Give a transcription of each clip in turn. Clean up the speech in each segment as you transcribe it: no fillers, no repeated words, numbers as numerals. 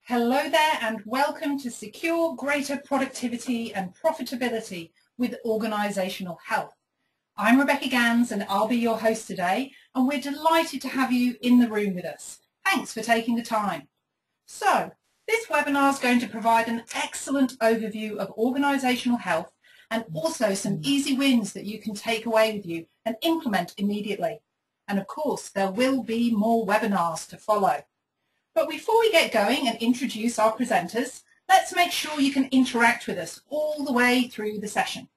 Hello there and welcome to Secure Greater Productivity and Profitability with Organisational Health. I'm Rebecca Gans and I'll be your host today, and we're delighted to have you in the room with us. Thanks for taking the time. So, this webinar is going to provide an excellent overview of organisational health and also some easy wins that you can take away with you and implement immediately. And of course, there will be more webinars to follow. But before we get going and introduce our presenters, let's make sure you can interact with us all the way through the session.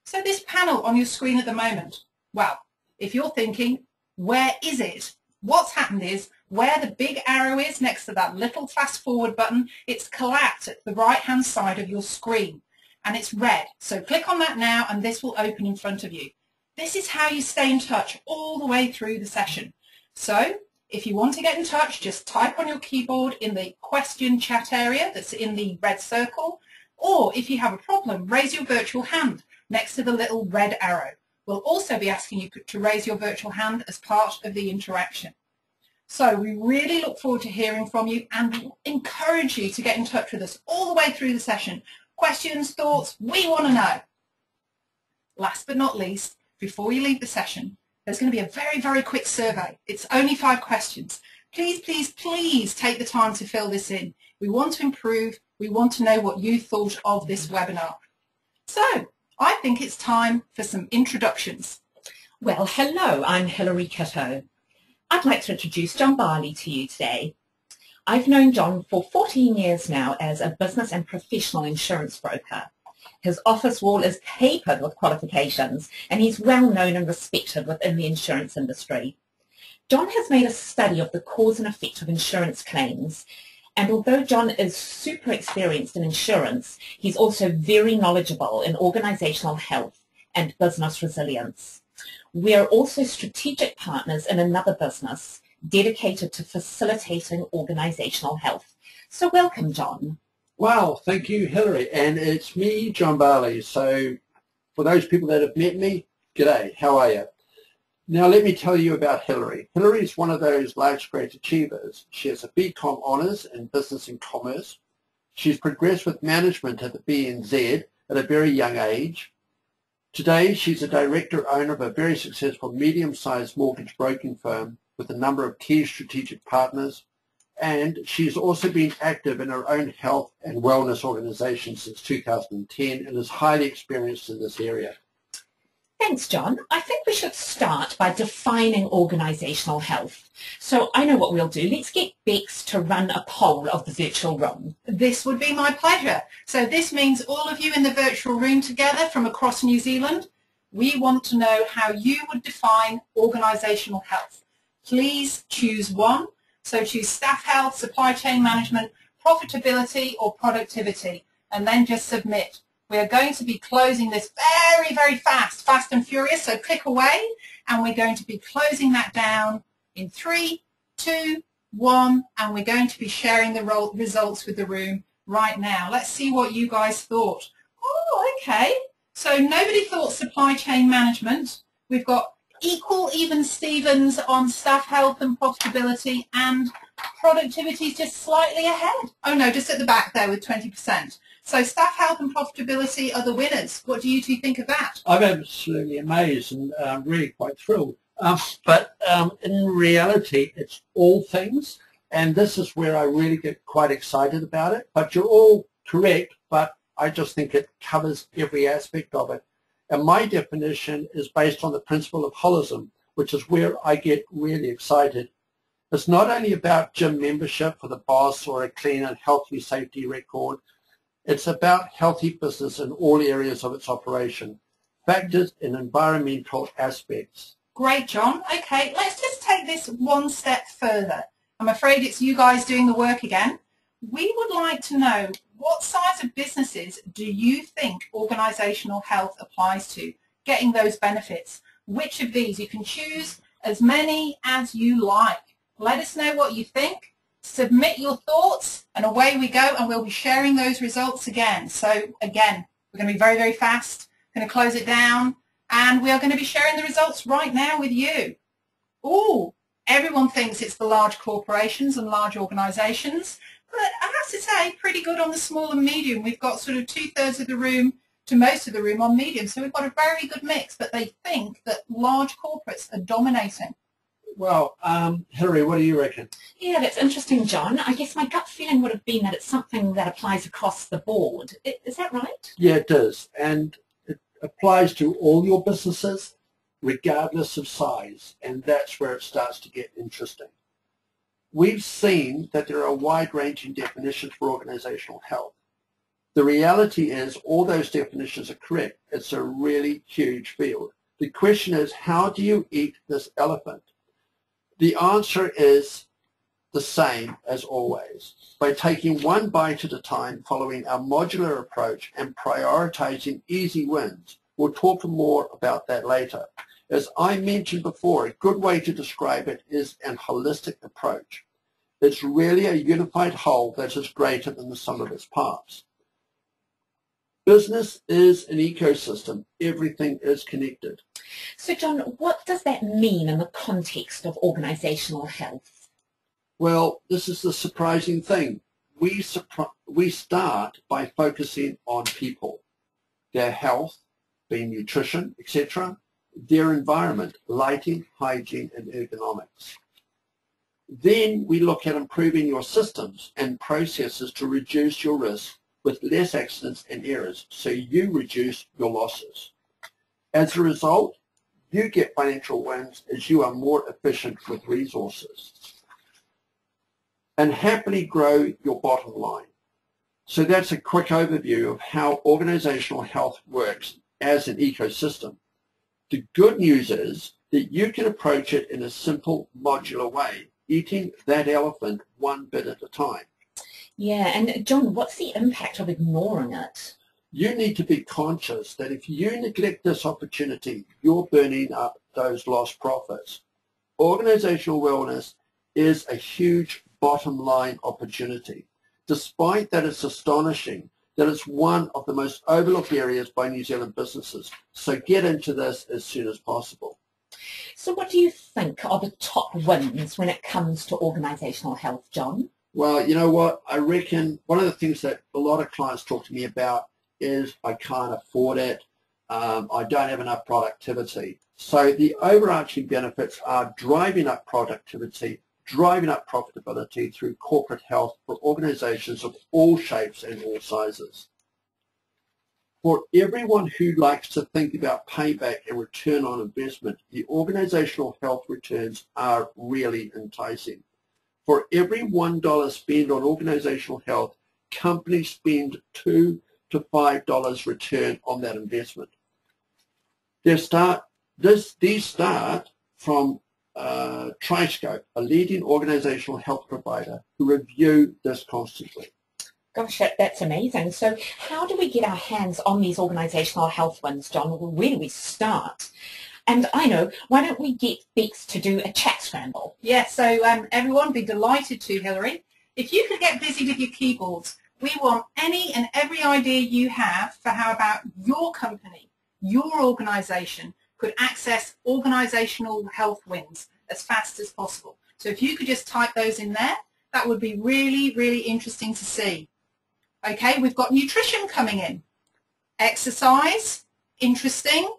So this panel on your screen at the moment, well, if you're thinking, where is it? What's happened is, where the big arrow is next to that little fast forward button, it's collapsed at the right hand side of your screen and it's red. So click on that now and this will open in front of you. This is how you stay in touch all the way through the session. So if you want to get in touch, just type on your keyboard in the question chat area that's in the red circle, or if you have a problem, raise your virtual hand next to the little red arrow. We'll also be asking you to raise your virtual hand as part of the interaction. So we really look forward to hearing from you and encourage you to get in touch with us all the way through the session. Questions, thoughts, we want to know. Last but not least, before you leave the session, there's going to be a very, very quick survey. It's only 5 questions. Please, please, please take the time to fill this in. We want to improve. We want to know what you thought of this webinar. So I think it's time for some introductions. Well, hello, I'm Hilary Kitto. I'd like to introduce John Barley to you today. I've known John for 14 years now as a business and professional insurance broker. His office wall is papered with qualifications and he's well known and respected within the insurance industry. John has made a study of the cause and effect of insurance claims, and although John is super experienced in insurance, he's also very knowledgeable in organisational health and business resilience. We are also strategic partners in another business dedicated to facilitating organisational health. So welcome, John. Wow, thank you, Hilary. And it's me, John Barley. So for those people that have met me, g'day, how are you? Now let me tell you about Hilary. Hilary is one of those large great achievers. She has a BCom honours in Business and Commerce. She's progressed with management at the BNZ at a very young age. Today she's a director owner of a very successful medium-sized mortgage broking firm with a number of key strategic partners. And she's also been active in her own health and wellness organisation since 2010 and is highly experienced in this area. Thanks, John. I think we should start by defining organisational health. So I know what we'll do. Let's get Bex to run a poll of the virtual room. This would be my pleasure. So this means all of you in the virtual room together from across New Zealand, we want to know how you would define organisational health. Please choose one. So choose staff health, supply chain management, profitability or productivity, and then just submit. We are going to be closing this very, very fast and furious, so click away, and we're going to be closing that down in 3, 2, 1, and we're going to be sharing the results with the room right now. Let's see what you guys thought. Oh, okay. So nobody thought supply chain management. We've got equal even Stevens on staff health and profitability, and productivity is just slightly ahead. Oh no, just at the back there with 20%. So staff health and profitability are the winners. What do you two think of that? I'm absolutely amazed and really quite thrilled. But in reality, it's all things, and this is where I really get quite excited about it. But you're all correct, but I just think it covers every aspect of it. And my definition is based on the principle of holism, which is where I get really excited. It's not only about gym membership for the boss or a clean and healthy safety record. It's about healthy business in all areas of its operation, factors in environmental aspects. Great, John. Okay, let's just take this one step further. I'm afraid it's you guys doing the work again. We would like to know, what size of businesses do you think organisational health applies to, getting those benefits? Which of these? You can choose as many as you like. Let us know what you think. Submit your thoughts, and away we go, and we'll be sharing those results again. So again, we're going to be very, very fast. Going to close it down, and we are going to be sharing the results right now with you. Oh, everyone thinks it's the large corporations and large organisations, but okay, pretty good on the small and medium. We've got sort of 2/3 of the room to most of the room on medium. So we've got a very good mix, but they think that large corporates are dominating. Well, Hilary, what do you reckon? Yeah, that's interesting, John. I guess my gut feeling would have been that it's something that applies across the board. Is that right? Yeah, it does. And it applies to all your businesses, regardless of size. And that's where it starts to get interesting. We've seen that there are wide-ranging definitions for organizational health. The reality is all those definitions are correct. It's a really huge field. The question is, how do you eat this elephant? The answer is the same as always. By taking one bite at a time, following our modular approach and prioritizing easy wins. We'll talk more about that later. As I mentioned before, a good way to describe it is an holistic approach. It's really a unified whole that is greater than the sum of its parts. Business is an ecosystem. Everything is connected. So, John, what does that mean in the context of organisational health? Well, this is the surprising thing. We start by focusing on people, their health, being nutrition, etc., their environment, lighting, hygiene, and ergonomics. Then we look at improving your systems and processes to reduce your risk with less accidents and errors, so you reduce your losses. As a result, you get financial wins as you are more efficient with resources and happily grow your bottom line. So that's a quick overview of how organizational health works as an ecosystem. The good news is that you can approach it in a simple, modular way, eating that elephant one bit at a time. Yeah, and John, what's the impact of ignoring it? You need to be conscious that if you neglect this opportunity, you're burning up those lost profits. Organizational wellness is a huge bottom line opportunity. Despite that, it's astonishing that it's one of the most overlooked areas by New Zealand businesses. So get into this as soon as possible. So what do you think are the top wins when it comes to organisational health, John? Well, you know what? I reckon one of the things that a lot of clients talk to me about is I can't afford it. I don't have enough productivity. So the overarching benefits are driving up productivity, driving up profitability through corporate health for organizations of all shapes and all sizes. For everyone who likes to think about payback and return on investment, the organizational health returns are really enticing. For every $1 spent on organizational health, companies spend $2 to $5 return on that investment. These start from Triscope, a leading organizational health provider, who review this constantly. Gosh, that's amazing. So how do we get our hands on these organisational health wins, John? Where do we start? And I know, why don't we get Bex to do a chat scramble? Yes, so everyone be delighted to, Hilary. If you could get busy with your keyboards, we want any and every idea you have for how about your company, your organisation could access organisational health wins as fast as possible. So if you could just type those in there, that would be really, really interesting to see. Okay, we've got nutrition coming in. Exercise, interesting.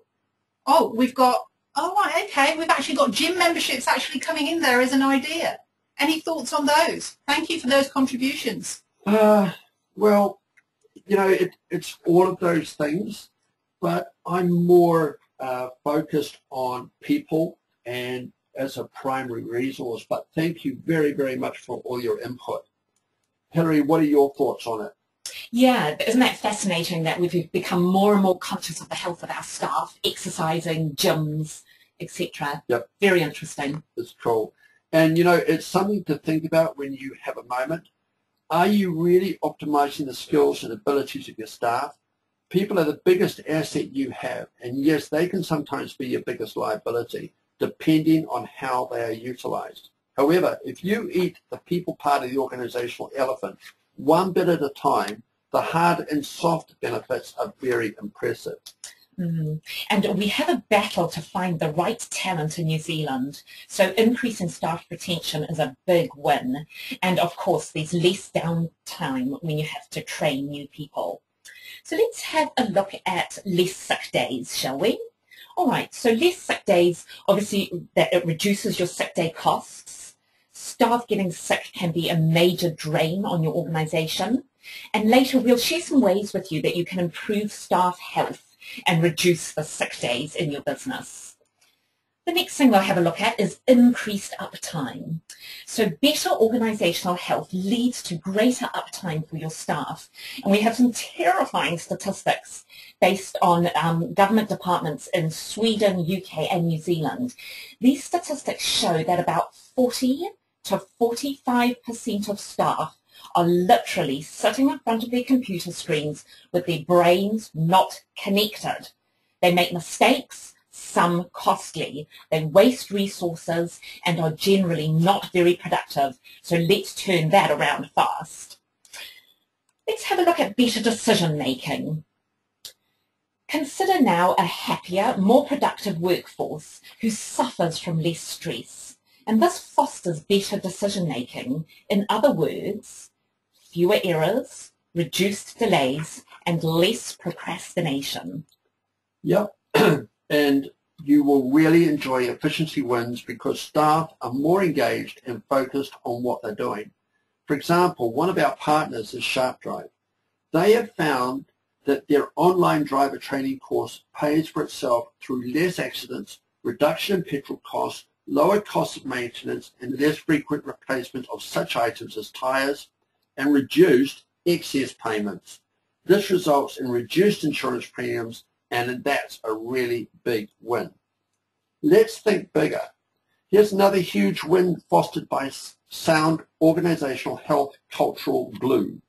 Oh, we've got, oh right, okay, we've actually got gym memberships actually coming in there as an idea. Any thoughts on those? Thank you for those contributions. Well, you know, it's all of those things, but I'm more focused on people and as a primary resource, but thank you very, very much for all your input. Hilary, what are your thoughts on it? Yeah, isn't that fascinating that we've become more and more conscious of the health of our staff, exercising, gyms, etc. Yep. Very interesting. It's cool. And, you know, it's something to think about when you have a moment. Are you really optimizing the skills and abilities of your staff? People are the biggest asset you have, and yes, they can sometimes be your biggest liability, depending on how they are utilized. However, if you eat the people part of the organizational elephant one bit at a time, the hard and soft benefits are very impressive. And we have a battle to find the right talent in New Zealand. So increasing staff retention is a big win. And of course, there's less downtime when you have to train new people. So let's have a look at less sick days, shall we? All right, so less sick days, obviously that it reduces your sick day costs. Staff getting sick can be a major drain on your organisation. And later we'll share some ways with you that you can improve staff health and reduce the sick days in your business. The next thing we'll have a look at is increased uptime. So better organisational health leads to greater uptime for your staff. And we have some terrifying statistics based on government departments in Sweden, UK and New Zealand. These statistics show that about 40 to 45% of staff are literally sitting in front of their computer screens with their brains not connected. They make mistakes, some costly. They waste resources and are generally not very productive. So let's turn that around fast. Let's have a look at better decision making. Consider now a happier, more productive workforce who suffers from less stress. And this fosters better decision making. In other words, fewer errors, reduced delays, and less procrastination. Yep, and you will really enjoy efficiency wins because staff are more engaged and focused on what they're doing. For example, one of our partners is SharpDrive. They have found that their online driver training course pays for itself through less accidents, reduction in petrol costs, lower costs of maintenance, and less frequent replacement of such items as tyres, and reduced excess payments. This results in reduced insurance premiums, and that's a really big win. Let's think bigger. Here's another huge win fostered by sound organisational health cultural glue.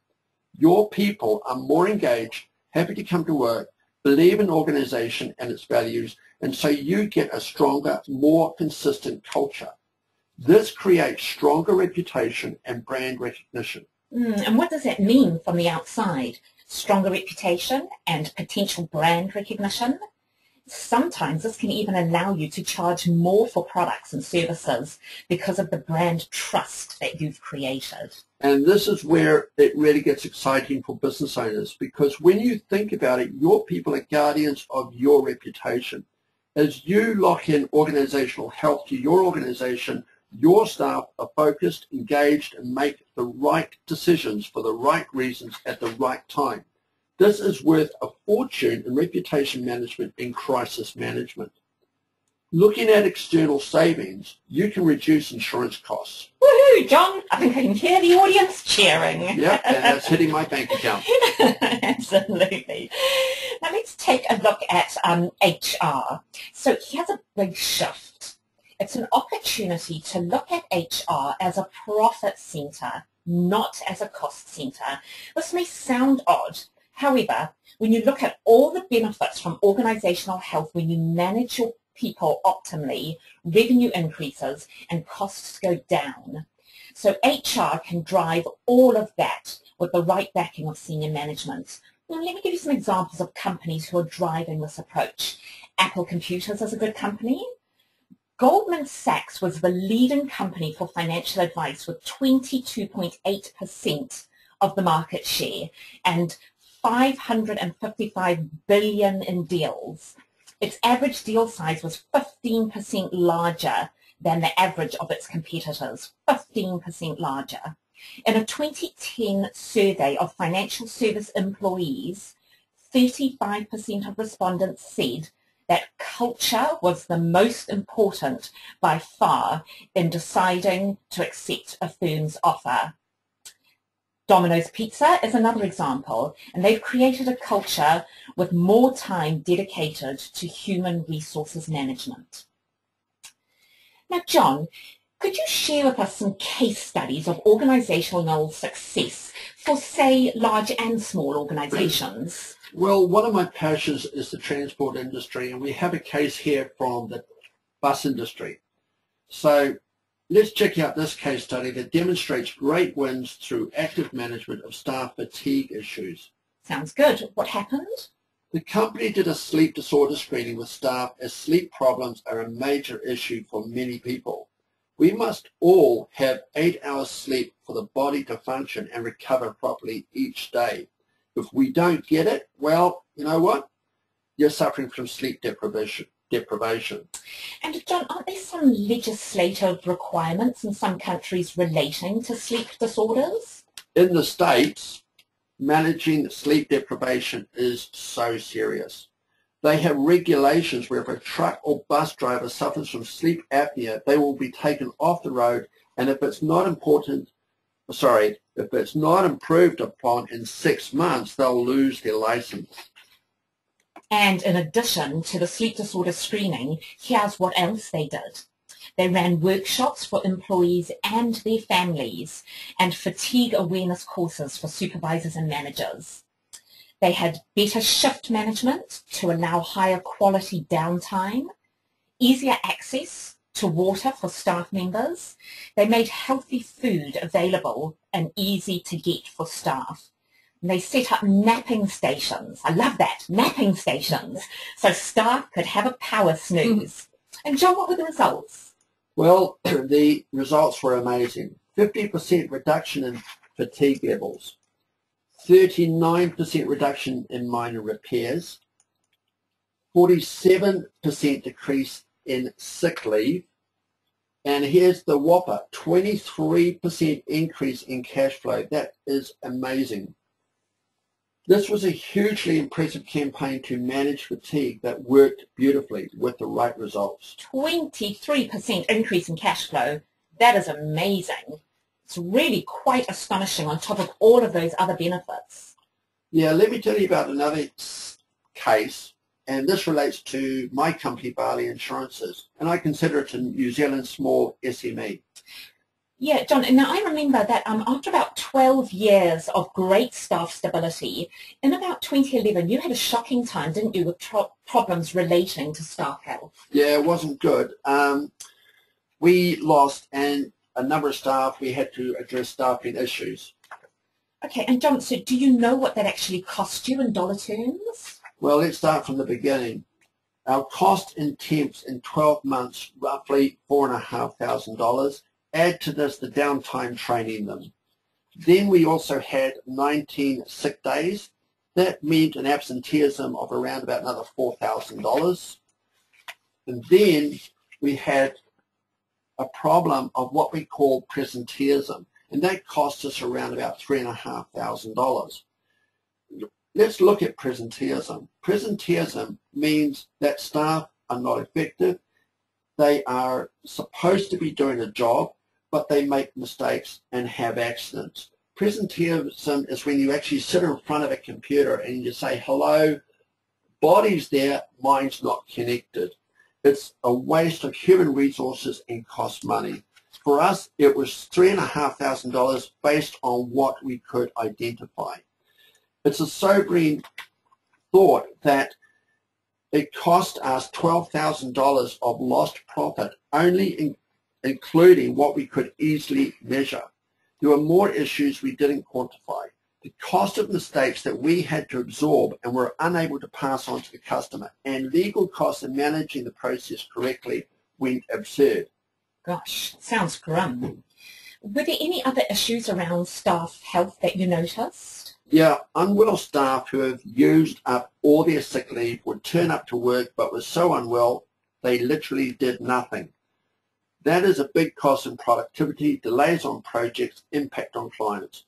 Your people are more engaged, happy to come to work, believe in organisation and its values, and so you get a stronger, more consistent culture. This creates stronger reputation and brand recognition. And what does that mean from the outside? Stronger reputation and potential brand recognition? Sometimes this can even allow you to charge more for products and services because of the brand trust that you've created. And this is where it really gets exciting for business owners, because when you think about it, your people are guardians of your reputation. As you lock in organizational health to your organization, your staff are focused, engaged, and make the right decisions for the right reasons at the right time. This is worth a fortune in reputation management and crisis management. Looking at external savings, you can reduce insurance costs. Woohoo, John! I think I can hear the audience cheering. Yep, and that's hitting my bank account. Absolutely. Now let's take a look at HR. So here's a big shift. It's an opportunity to look at HR as a profit centre, not as a cost centre. This may sound odd. However, when you look at all the benefits from organisational health, when you manage your people optimally, revenue increases and costs go down. So HR can drive all of that with the right backing of senior management. Now, let me give you some examples of companies who are driving this approach. Apple Computers is a good company. Goldman Sachs was the leading company for financial advice with 22.8% of the market share and 555 billion in deals. Its average deal size was 15% larger than the average of its competitors, 15% larger. In a 2010 survey of financial service employees, 35% of respondents said that culture was the most important by far in deciding to accept a firm's offer. Domino's Pizza is another example, and they've created a culture with more time dedicated to human resources management. Now, John, could you share with us some case studies of organisational success for, say, large and small organisations? Well, one of my passions is the transport industry, and we have a case here from the bus industry. So let's check out this case study that demonstrates great wins through active management of staff fatigue issues. Sounds good. What happened? The company did a sleep disorder screening with staff as sleep problems are a major issue for many people. We must all have 8 hours sleep for the body to function and recover properly each day. If we don't get it, well, you know what? You're suffering from sleep deprivation. And John, aren't there some legislative requirements in some countries relating to sleep disorders? In the States, managing sleep deprivation is so serious. They have regulations where if a truck or bus driver suffers from sleep apnea, they will be taken off the road, and if it's not improved upon in 6 months, they'll lose their license. And in addition to the sleep disorder screening, here's what else they did. They ran workshops for employees and their families and fatigue awareness courses for supervisors and managers. They had better shift management to allow higher quality downtime, easier access to water for staff members. They made healthy food available and easy to get for staff. And they set up napping stations. I love that, napping stations, so staff could have a power snooze. And John, what were the results? Well, the results were amazing. 50% reduction in fatigue levels, 39% reduction in minor repairs, 47% decrease in sick leave, and here's the whopper, 23% increase in cash flow. That is amazing. This was a hugely impressive campaign to manage fatigue that worked beautifully with the right results. 23% increase in cash flow. That is amazing. It's really quite astonishing on top of all of those other benefits. Yeah, let me tell you about another case, and this relates to my company, Barley Insurances, and I consider it a New Zealand small SME. Yeah, John, now I remember that after about 12 years of great staff stability, in about 2011 you had a shocking time, didn't you, with problems relating to staff health? Yeah, it wasn't good. We lost a number of staff. We had to address staffing issues. Okay, and John, so do you know what that actually cost you in dollar terms? Well, let's start from the beginning. Our cost in temps in 12 months, roughly $4,500. Add to this the downtime training them. Then we also had 19 sick days. That meant an absenteeism of around about another $4,000. And then we had a problem of what we call presenteeism, and that cost us around about $3,500. Let's look at presenteeism. Presenteeism means that staff are not effective. They are supposed to be doing a job, but they make mistakes and have accidents. Presenteeism is when you actually sit in front of a computer and you say, hello, body's there, mind's not connected. It's a waste of human resources and costs money. For us, it was $3,500 based on what we could identify. It's a sobering thought that it cost us $12,000 of lost profit, only including what we could easily measure. There were more issues we didn't quantify. The cost of mistakes that we had to absorb and were unable to pass on to the customer, and legal costs in managing the process correctly went absurd. Gosh, sounds grim. Were there any other issues around staff health that you noticed? Yeah, unwell staff who have used up all their sick leave would turn up to work but were so unwell they literally did nothing. That is a big cost in productivity, delays on projects, impact on clients.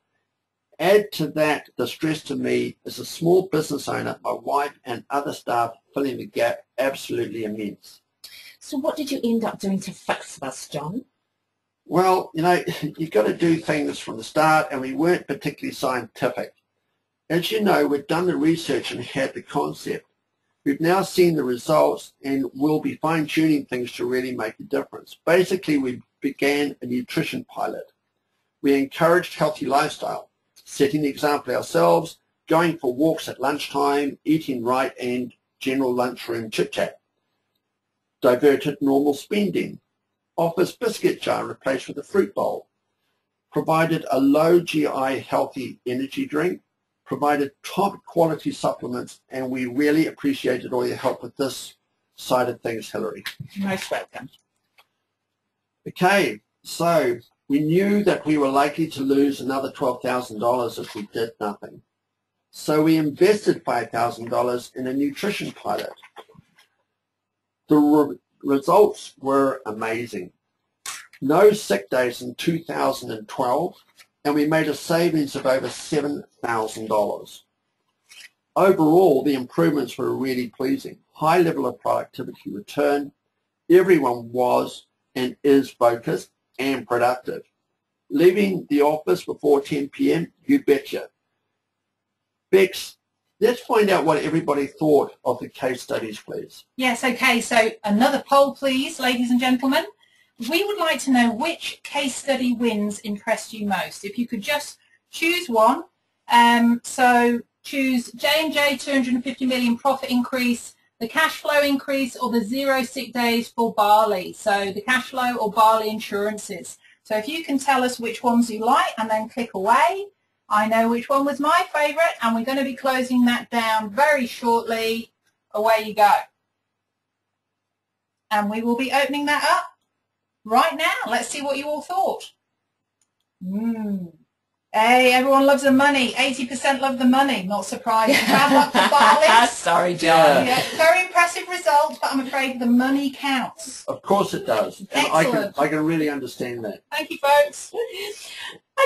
Add to that the stress to me as a small business owner, my wife and other staff filling the gap, absolutely immense. So what did you end up doing to fix this, John? Well, you know, you've got to do things from the start, and we weren't particularly scientific. As you know, we've done the research and had the concept. We've now seen the results and we'll be fine-tuning things to really make a difference. Basically, we began a nutrition pilot. We encouraged healthy lifestyle, setting the example ourselves, going for walks at lunchtime, eating right, and general lunchroom chit-chat. Diverted normal spending. Office biscuit jar replaced with a fruit bowl. Provided a low GI healthy energy drink. provided top quality supplements, and we really appreciated all your help with this side of things, Hilary. Most welcome. Okay, so we knew that we were likely to lose another $12,000 if we did nothing. So we invested $5,000 in a nutrition pilot. The results were amazing. No sick days in 2012, and we made a savings of over $7,000. Overall, the improvements were really pleasing. High level of productivity return. Everyone was and is focused and productive. Leaving the office before 10 p.m., you betcha. Bex, let's find out what everybody thought of the case studies, please. Yes, okay, so another poll, please, ladies and gentlemen. We would like to know which case study wins impressed you most. If you could just choose one. So choose J&J 250 million profit increase, the cash flow increase, or the 0 sick days for barley. So the cash flow or barley insurances. So if you can tell us which ones you like and then click away. I know which one was my favourite, and we're going to be closing that down very shortly. Away you go. And we will be opening that up right now. Let's see what you all thought. Hey, everyone loves the money. 80% love the money. Not surprised. Bad luck for barley. Sorry, John. Yeah, very impressive result, but I'm afraid the money counts. Of course it does. And I can really understand that. Thank you, folks.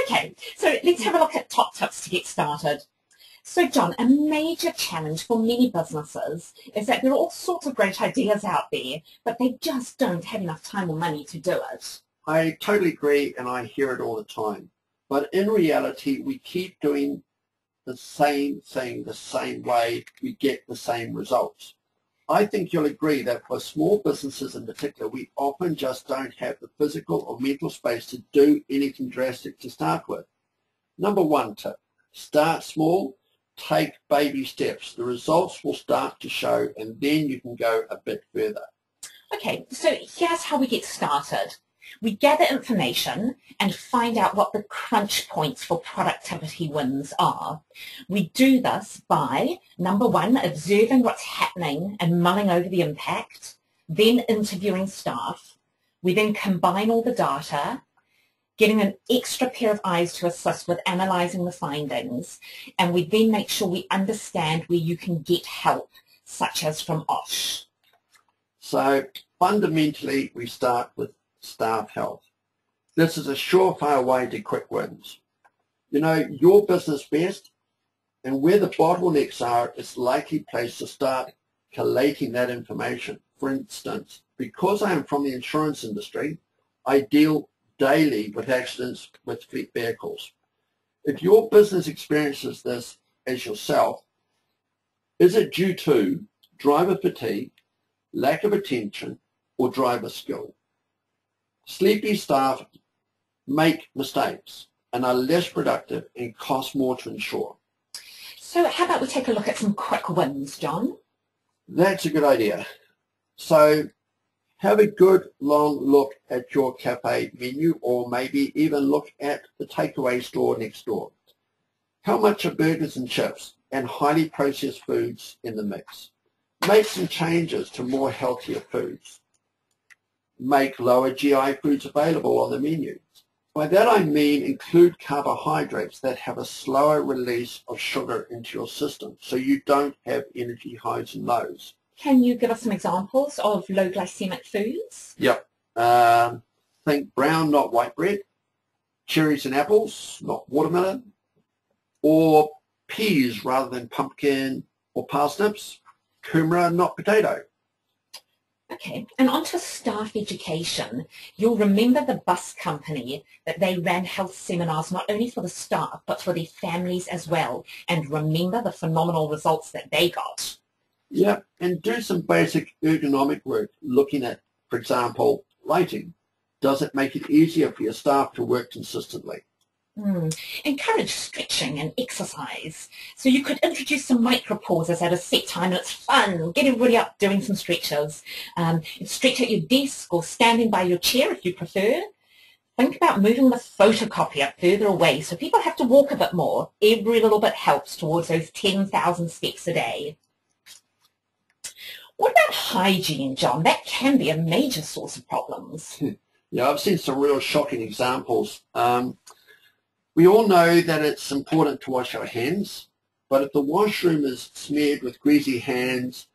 Okay, so let's have a look at top tips to get started. So, John, a major challenge for many businesses is that there are all sorts of great ideas out there, but they just don't have enough time or money to do it. I totally agree, and I hear it all the time. But in reality, we keep doing the same thing the same way, we get the same results. I think you'll agree that for small businesses in particular, we often just don't have the physical or mental space to do anything drastic to start with. Number one tip, start small, take baby steps. The results will start to show, and then you can go a bit further. Okay, so here's how we get started. We gather information and find out what the crunch points for productivity wins are. We do this by, number one, observing what's happening and mulling over the impact, then interviewing staff. We then combine all the data, getting an extra pair of eyes to assist with analysing the findings, and we then make sure we understand where you can get help, such as from OSH. So fundamentally, we start with staff health. This is a surefire way to quick wins. You know your business best, and where the bottlenecks are, it's a likely place to start collating that information. For instance, because I am from the insurance industry, I deal daily with accidents with fleet vehicles. If your business experiences this as yourself, is it due to driver fatigue, lack of attention, or driver skill? Sleepy staff make mistakes and are less productive and cost more to insure. So how about we take a look at some quick wins, John? That's a good idea. So have a good long look at your cafe menu, or maybe even look at the takeaway store next door. How much are burgers and chips and highly processed foods in the mix? Make some changes to more healthier foods. Make lower GI foods available on the menu. By that I mean include carbohydrates that have a slower release of sugar into your system, so you don't have energy highs and lows. Can you give us some examples of low glycemic foods? Yep. Think brown, not white bread, cherries and apples, not watermelon, or peas rather than pumpkin or parsnips, kumara, not potato. Okay, and on to staff education. You'll remember the bus company, that they ran health seminars not only for the staff but for their families as well, and remember the phenomenal results that they got. Yeah, and do some basic ergonomic work looking at, for example, lighting. Does it make it easier for your staff to work consistently? Encourage stretching and exercise. So you could introduce some micro pauses at a set time, and it's fun. Get everybody up doing some stretches. Stretch at your desk or standing by your chair if you prefer. Think about moving the photocopier further away so people have to walk a bit more. Every little bit helps towards those 10,000 steps a day. What about hygiene, John? That can be a major source of problems. Yeah, I've seen some real shocking examples. We all know that it's important to wash our hands, but if the washroom is smeared with greasy hands,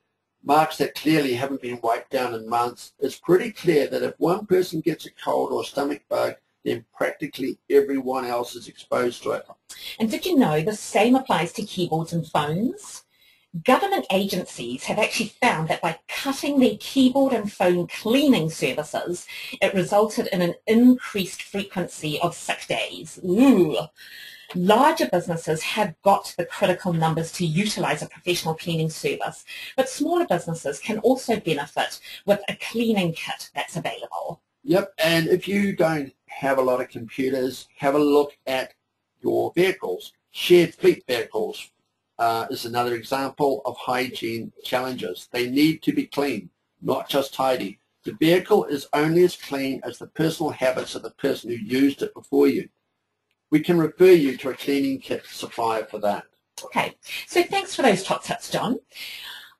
marks that clearly haven't been wiped down in months, it's pretty clear that if one person gets a cold or stomach bug, then practically everyone else is exposed to it. And did you know the same applies to keyboards and phones? Government agencies have actually found that by cutting their keyboard and phone cleaning services, it resulted in an increased frequency of sick days. Ooh. Larger businesses have got the critical numbers to utilise a professional cleaning service, but smaller businesses can also benefit with a cleaning kit that's available. Yep, and if you don't have a lot of computers, have a look at your vehicles. Shared fleet vehicles is another example of hygiene challenges. They need to be clean, not just tidy. The vehicle is only as clean as the personal habits of the person who used it before you. We can refer you to a cleaning kit supplier for that. Okay, so thanks for those top tips, John.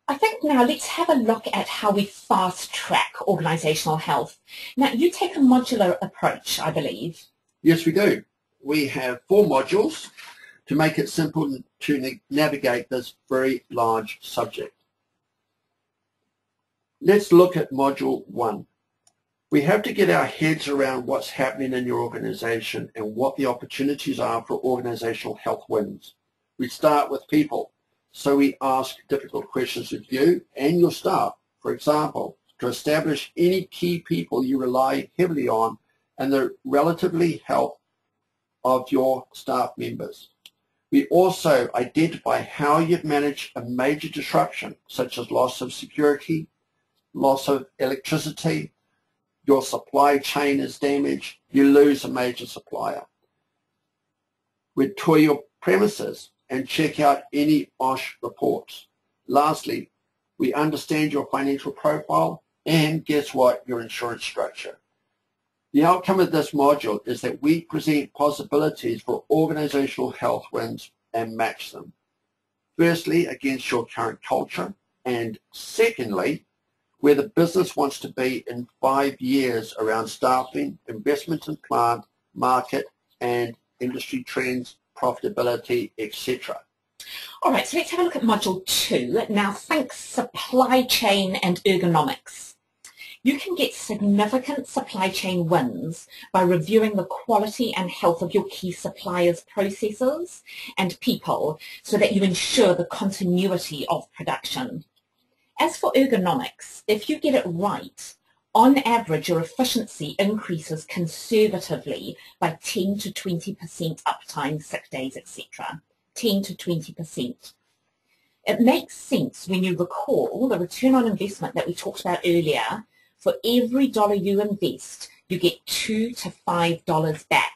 I think now let's have a look at how we fast-track organisational health. Now, you take a modular approach, I believe. Yes, we do. We have 4 modules to make it simple to navigate this very large subject. Let's look at Module 1. We have to get our heads around what's happening in your organisation and what the opportunities are for organisational health wins. We start with people, so we ask difficult questions of you and your staff. For example, to establish any key people you rely heavily on and the relatively health of your staff members. We also identify how you've managed a major disruption, such as loss of security, loss of electricity, your supply chain is damaged, you lose a major supplier. We tour your premises and check out any OSH reports. Lastly, we understand your financial profile and, guess what, your insurance structure. The outcome of this module is that we present possibilities for organisational health wins and match them. Firstly, against your current culture, and secondly, where the business wants to be in 5 years around staffing, investment in plant, market, and industry trends, profitability, etc. All right, so let's have a look at Module 2. Now, think supply chain and ergonomics. You can get significant supply chain wins by reviewing the quality and health of your key suppliers' processes and people so that you ensure the continuity of production. As for ergonomics, if you get it right, on average your efficiency increases conservatively by 10 to 20% uptime, sick days, etc. 10 to 20%. It makes sense when you recall the return on investment that we talked about earlier. For every dollar you invest, you get $2 to $5 back.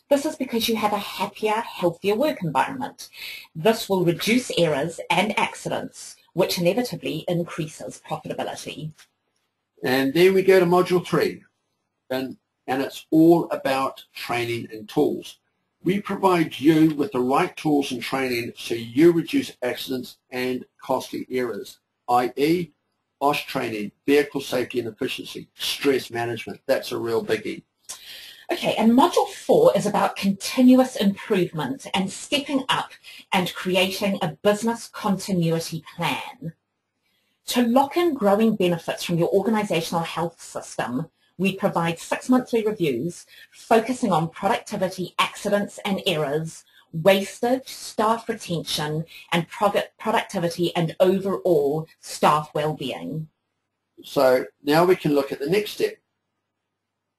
This is because you have a happier, healthier work environment. This will reduce errors and accidents, which inevitably increases profitability. And then we go to Module 3, and it's all about training and tools. We provide you with the right tools and training so you reduce accidents and costly errors, i.e. OSH training, vehicle safety and efficiency, stress management. That's a real biggie. Okay, and Module 4 is about continuous improvement and stepping up and creating a business continuity plan. To lock in growing benefits from your organisational health system, we provide 6 monthly reviews focusing on productivity, accidents and errors, wastage, staff retention, and productivity and overall staff well-being. So now we can look at the next step.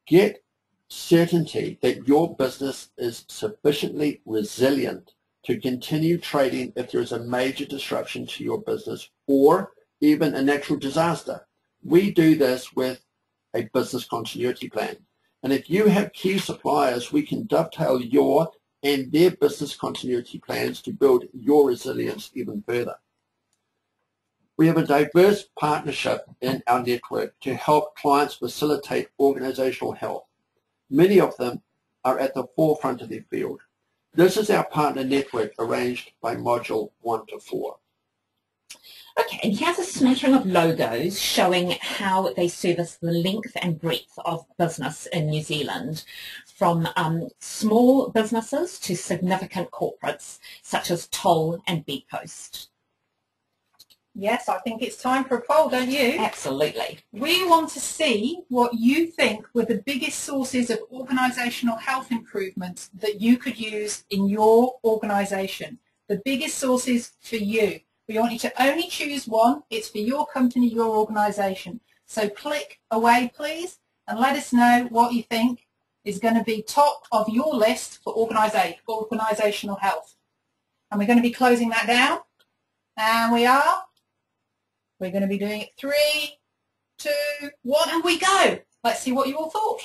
Get certainty that your business is sufficiently resilient to continue trading if there is a major disruption to your business or even a natural disaster. We do this with a business continuity plan. And if you have key suppliers, we can dovetail your and their business continuity plans to build your resilience even further. We have a diverse partnership in our network to help clients facilitate organisational health. Many of them are at the forefront of their field. This is our partner network arranged by module 1 to 4. Okay, and here's a smattering of logos showing how they service the length and breadth of business in New Zealand, from small businesses to significant corporates such as Toll and Bedpost. Yes, I think it's time for a poll, don't you? Absolutely. We want to see what you think were the biggest sources of organisational health improvements that you could use in your organisation. The biggest sources for you. We want you to only choose one. It's for your company, your organisation. So click away, please, and let us know what you think is going to be top of your list for organisational health. And we're going to be closing that down. And we're going to be doing it 3, 2, 1, and we go. Let's see what you all thought.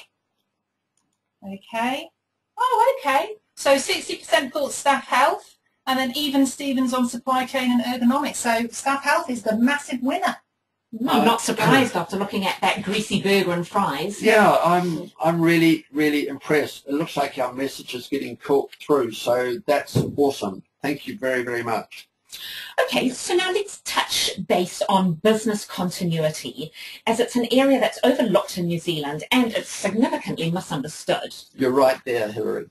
Okay. Oh, okay. So 60% thought staff health, and then even Stevens on supply chain and ergonomics. So staff health is the massive winner. I'm not surprised after looking at that greasy burger and fries. Yeah, I'm really, really impressed. It looks like our message is getting caught through, so that's awesome. Thank you very, very much. Okay, so now let's touch base on business continuity, as it's an area that's overlooked in New Zealand and it's significantly misunderstood. You're right there, Hilary.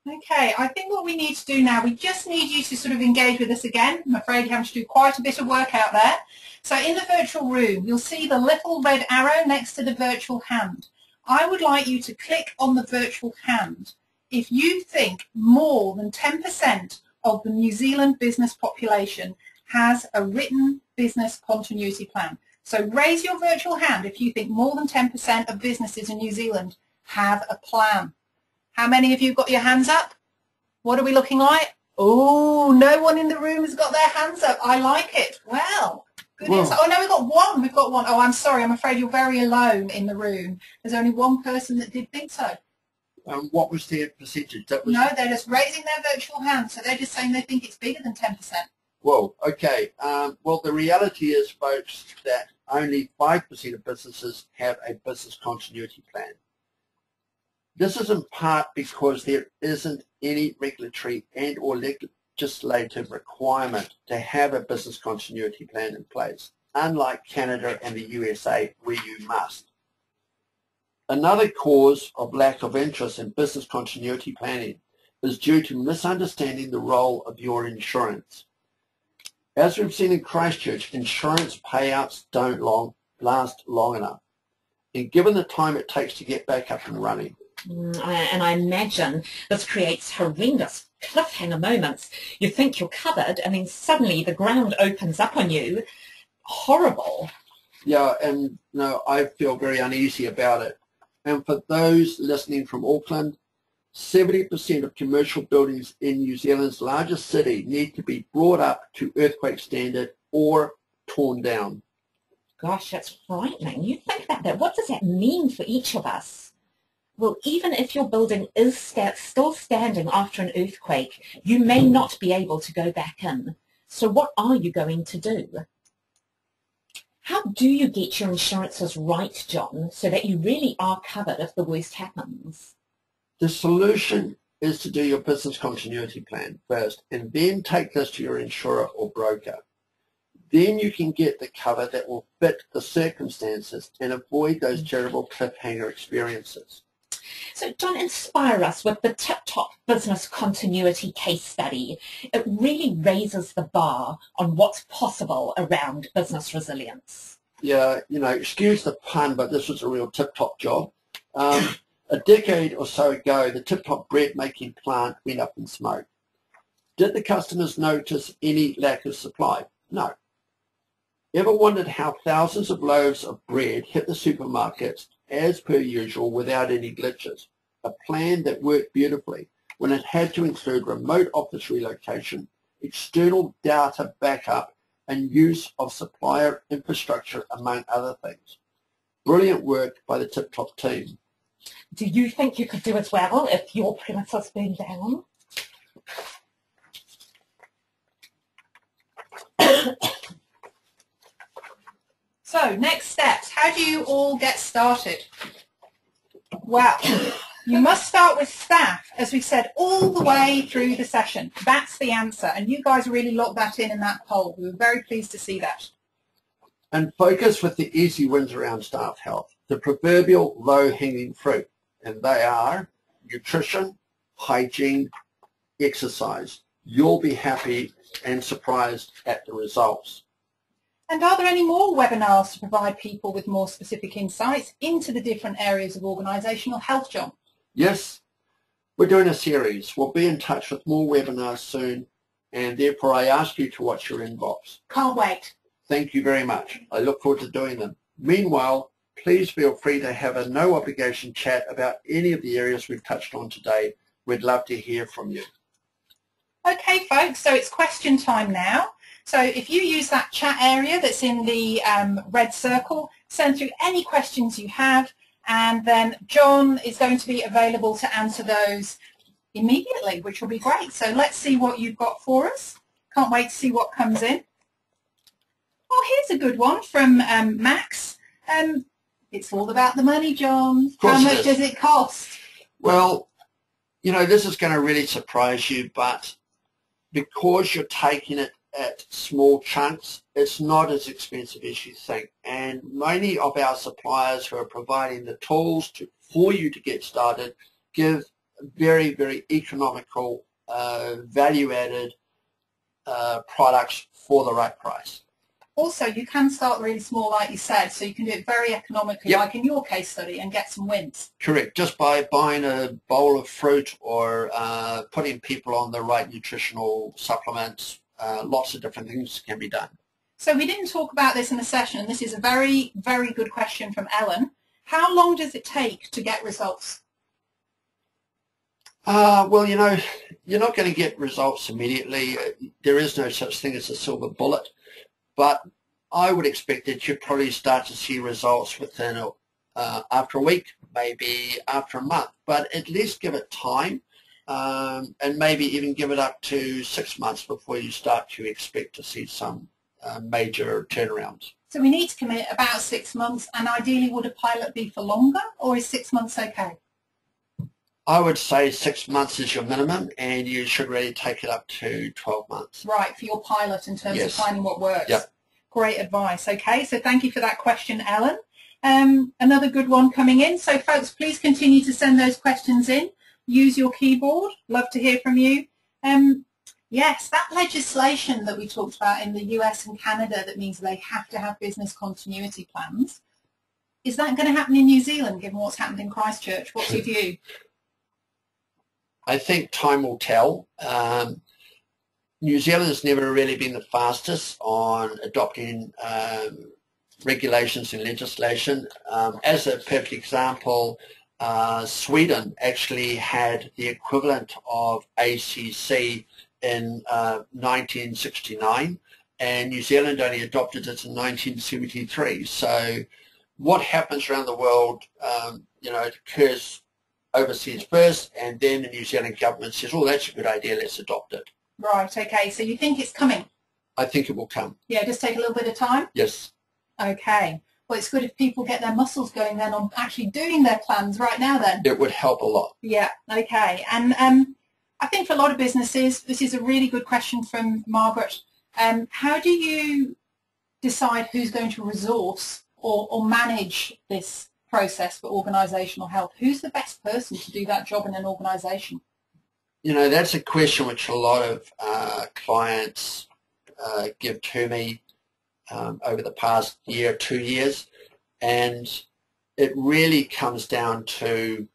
Okay, I think what we need to do now, we just need you to sort of engage with us again. I'm afraid you're having to do quite a bit of work out there. So in the virtual room, you'll see the little red arrow next to the virtual hand. I would like you to click on the virtual hand if you think more than 10% of the New Zealand business population has a written business continuity plan. So raise your virtual hand if you think more than 10% of businesses in New Zealand have a plan. How many of you got your hands up? What are we looking like? Oh, no one in the room has got their hands up. I like it. Well, good insight. Oh, no, we've got one. We've got one. Oh, I'm sorry. I'm afraid you're very alone in the room. There's only one person that did think so. What was their percentage? No, they're just raising their virtual hand, so they're just saying they think it's bigger than 10%. Well, okay. Well, the reality is, folks, that only 5% of businesses have a business continuity plan. This is in part because there isn't any regulatory and or legislative requirement to have a business continuity plan in place, unlike Canada and the USA, where you must. Another cause of lack of interest in business continuity planning is due to misunderstanding the role of your insurance. As we've seen in Christchurch, insurance payouts don't last long enough, and given the time it takes to get back up and running. And I imagine this creates horrendous cliffhanger moments. You think you're covered, and then suddenly the ground opens up on you. Horrible. Yeah, and I feel very uneasy about it. And for those listening from Auckland, 70% of commercial buildings in New Zealand's largest city need to be brought up to earthquake standard or torn down. Gosh, that's frightening. You think about that. What does that mean for each of us? Well, even if your building is still standing after an earthquake, you may not be able to go back in. So what are you going to do? How do you get your insurances right, John, so that you really are covered if the worst happens? The solution is to do your business continuity plan first and then take this to your insurer or broker. Then you can get the cover that will fit the circumstances and avoid those terrible cliffhanger experiences. So, John, inspire us with the tip-top business continuity case study. It really raises the bar on what's possible around business resilience. Yeah, excuse the pun, but this was a real tip-top job. A decade or so ago, the tip-top bread-making plant went up in smoke. Did the customers notice any lack of supply? No. Ever wondered how thousands of loaves of bread hit the supermarkets as per usual without any glitches? A plan that worked beautifully when it had to include remote office relocation, external data backup, and use of supplier infrastructure, among other things. Brilliant work by the tip-top team. Do you think you could do as well if your premises burned down? So, next steps. How do you all get started? Well, you must start with staff, as we've said all the way through the session. That's the answer, and you guys really locked that in that poll. We were very pleased to see that. And focus with the easy wins around staff health, the proverbial low-hanging fruit, and they are nutrition, hygiene, exercise. You'll be happy and surprised at the results. And are there any more webinars to provide people with more specific insights into the different areas of organisational health, John? Yes, we're doing a series. We'll be in touch with more webinars soon, and therefore I ask you to watch your inbox. Can't wait. Thank you very much. I look forward to doing them. Meanwhile, please feel free to have a no obligation chat about any of the areas we've touched on today. We'd love to hear from you. Okay, folks, so it's question time now. So if you use that chat area that's in the red circle, send through any questions you have, and then John is going to be available to answer those immediately, which will be great. So let's see what you've got for us. Can't wait to see what comes in. Oh, here's a good one from Max. It's all about the money, John. How much does it cost? Well, you know, this is going to really surprise you, but because you're taking it at small chunks, it's not as expensive as you think. And many of our suppliers who are providing the tools for you to get started give very, very economical, value-added products for the right price. Also, you can start really small, like you said, so you can do it very economically, yep. like in your case study, and get some wins. Correct. Just by buying a bowl of fruit or putting people on the right nutritional supplements, lots of different things can be done. So we didn't talk about this in the session, and this is a very, very good question from Ellen. How long does it take to get results? Well, you know, you're not going to get results immediately. There is no such thing as a silver bullet. But I would expect that you'd probably start to see results within after a week, maybe after a month. But at least give it time, and maybe even give it up to 6 months before you start to expect to see some major turnarounds. So we need to commit about 6 months, and ideally would a pilot be for longer, or is 6 months okay? I would say 6 months is your minimum, and you should really take it up to 12 months. Right, for your pilot in terms yes. of finding what works. Yep. Great advice. Okay, so thank you for that question, Ellen. Another good one coming in. So folks, please continue to send those questions in. Use your keyboard. Love to hear from you. Yes, that legislation that we talked about in the US and Canada that means they have to have business continuity plans. Is that going to happen in New Zealand, given what's happened in Christchurch? What's your view? I think time will tell. New Zealand has never really been the fastest on adopting regulations and legislation. As a perfect example, Sweden actually had the equivalent of ACC in 1969, and New Zealand only adopted it in 1973. So what happens around the world, you know, it occurs overseas first, and then the New Zealand government says, oh, that's a good idea, let's adopt it. Right, okay, so you think it's coming? I think it will come. Yeah, just take a little bit of time? Yes. Okay. Well, it's good if people get their muscles going then on actually doing their plans right now then. It would help a lot. Yeah, okay. And I think for a lot of businesses, this is a really good question from Margaret. How do you decide who's going to resource or manage this process for organisational health? Who's the best person to do that job in an organisation? You know, that's a question which a lot of clients give to me over the past year, 2 years, and it really comes down to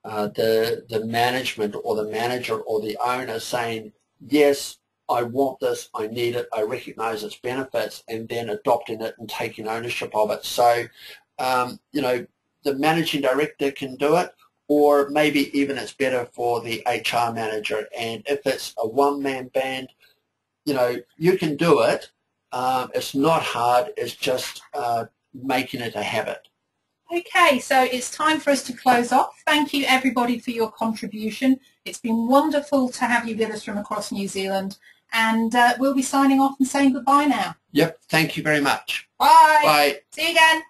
the management or the manager or the owner saying, yes, I want this, I need it, I recognise its benefits, and then adopting it and taking ownership of it. So you know, the managing director can do it, or maybe even it's better for the HR manager. And if it's a one-man band, you know, you can do it. It's not hard. It's just making it a habit. Okay, so it's time for us to close off. Thank you, everybody, for your contribution. It's been wonderful to have you with us from across New Zealand. And we'll be signing off and saying goodbye now. Yep, thank you very much. Bye. Bye. See you again.